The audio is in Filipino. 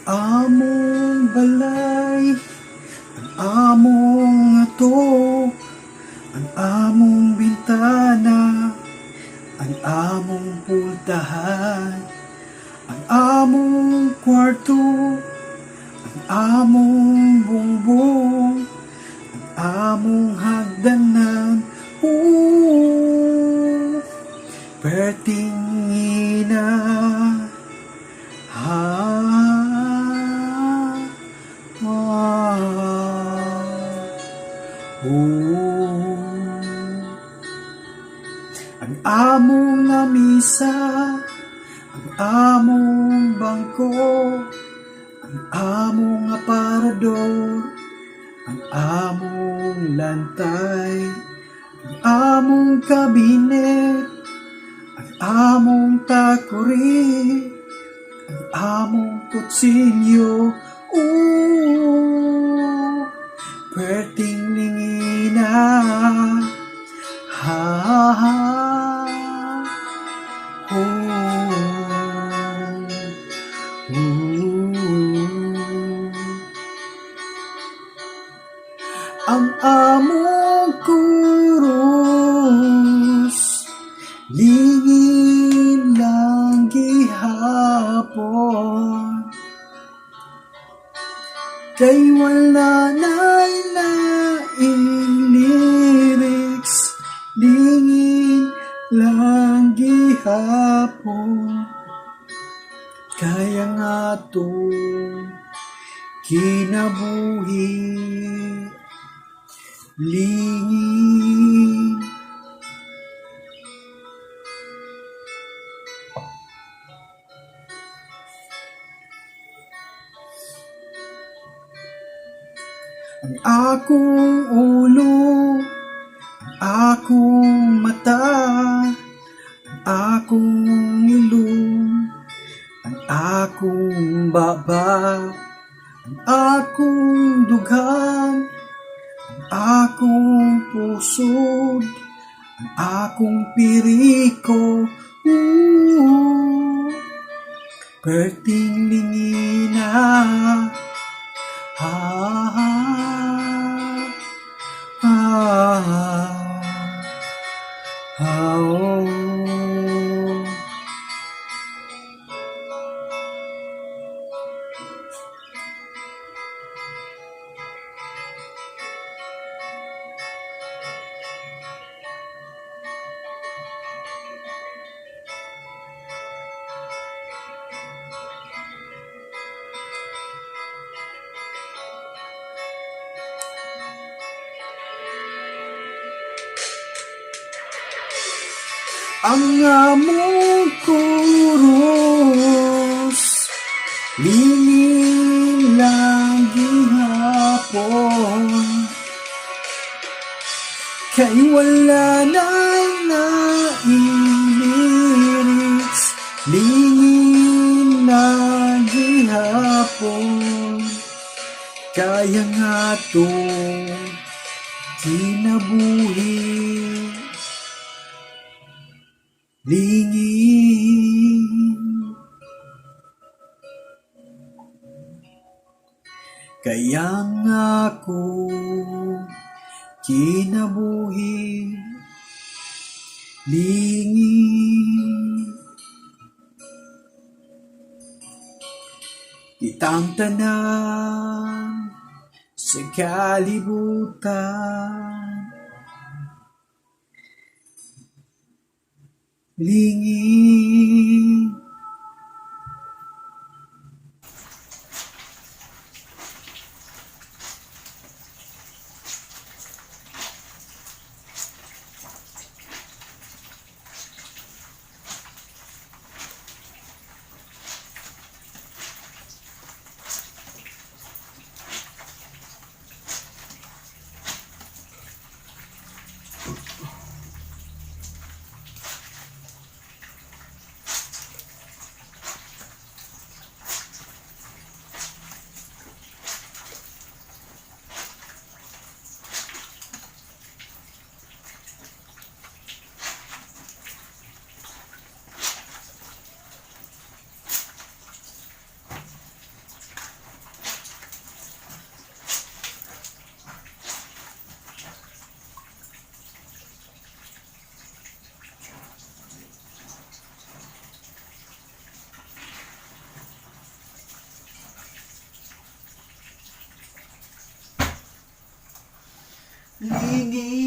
among balay, ang among ato, ang among bintana, ang among pultahan, ang among kwarto, ang among bongbong, ang among hagdanan. Perting ina, ang among lamisa, ang among bangko, ang among aparador, ang among lantay, ang among kabinet, ang among takuri, ang among kutsilyo. Perting lingina, ang among kurus, lingin lang gihapon, kay wala na'y laing lyrics, lingin lang gihapon, kaya nga to kinabuhi. Lingin, ang akong ulo, ang akong mata, ang akong ilong, ang akong baba, ang akong dugan, ang akong pusod, ang akong piriko. Perting lingina, ang among kurus, lingin lang gihapon, kay wala na'y laing lyrics, lingin lang gihapon, kaya nga to kinabuhi. Lingin, kaya nga ako kinabuhi. Lingin, kitang tanan sa kalibutan. Lingin, Lingin